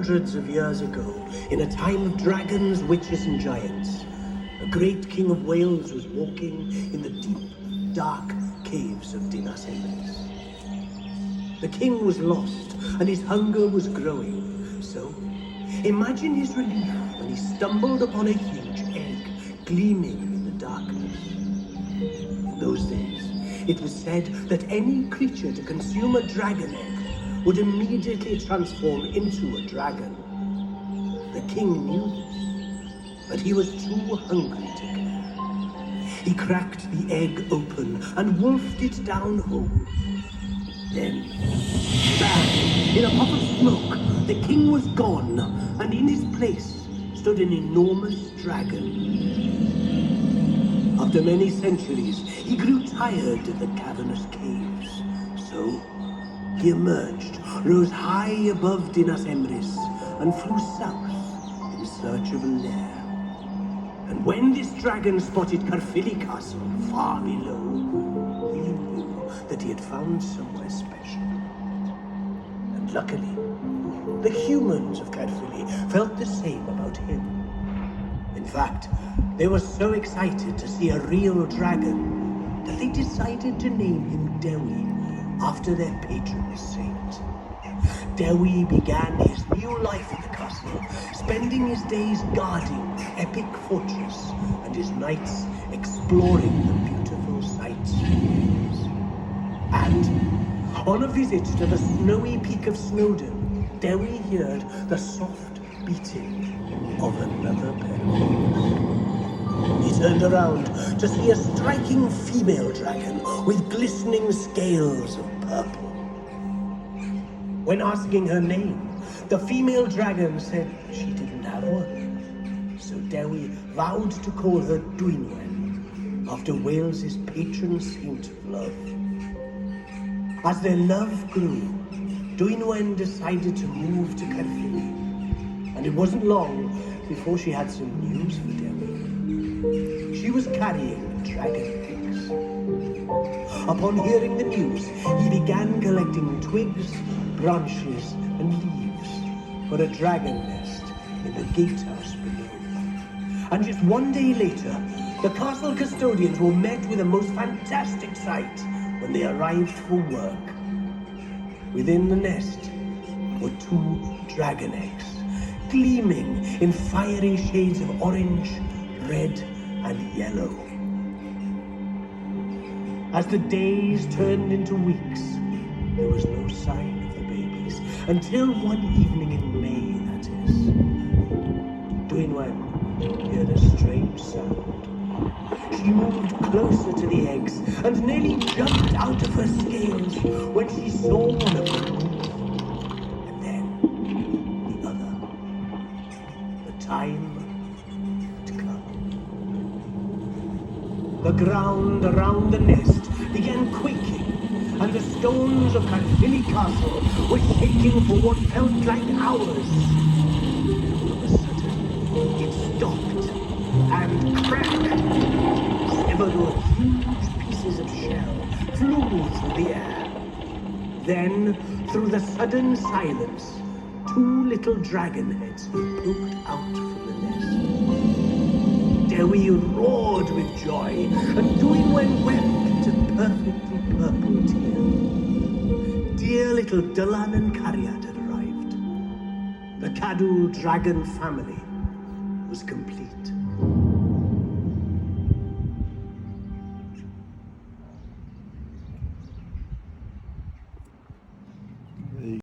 hundreds of years ago, in a time of dragons, witches, and giants, a great king of Wales was walking in the deep, dark caves of Dinas Emrys. The king was lost, and his hunger was growing. So, imagine his relief when he stumbled upon a huge egg gleaming in the darkness. In those days, it was said that any creature to consume a dragon egg would immediately transform into a dragon. The king knew this, but he was too hungry to care. He cracked the egg open and wolfed it down whole. Then, bang! In a puff of smoke, the king was gone, and in his place stood an enormous dragon. After many centuries, he grew tired of the cavernous caves, so he emerged, rose high above Dinas Emrys, and flew south in search of a lair. And when this dragon spotted Caerphilly Castle far below, he knew that he had found somewhere special. And luckily, the humans of Caerphilly felt the same about him. In fact, they were so excited to see a real dragon that they decided to name him Dewi, after their patron saint. Dewi began his new life in the castle, spending his days guarding the epic fortress and his nights exploring the beautiful sights. And on a visit to the snowy peak of Snowdon, Dewi heard the soft beating of another bell. He turned around to see a striking female dragon with glistening scales of purple. When asking her name, the female dragon said she didn't have one. So Dewi vowed to call her Dwynwen, after Wales's patron saint of love. As their love grew, Dwynwen decided to move to Caerphilly, and it wasn't long before she had some news for Dewi. She was carrying dragon eggs. Upon hearing the news, he began collecting twigs, branches, and leaves for a dragon nest in the gatehouse below. And just one day later, the castle custodians were met with a most fantastic sight when they arrived for work. Within the nest were 2 dragon eggs, gleaming in fiery shades of orange, red, and yellow. As the days turned into weeks, there was no sign of the babies, until one evening in May, that is. Dwynwen heard a strange sound. She moved closer to the eggs and nearly jumped out of her scales when she saw one of them move, and then the other. The time had come. The ground around the nest began quaking, and the stones of Caerphilly Castle were shaking for what felt like hours. All of a sudden, it stopped and cracked. Several huge pieces of shell flew through the air. Then, through the sudden silence, 2 little dragon heads poked out from the nest. Dewi roared with joy, and Dwynwen wept a perfectly purple tear. Dear little Dylan and Cariad had arrived. The Cadw dragon family was complete.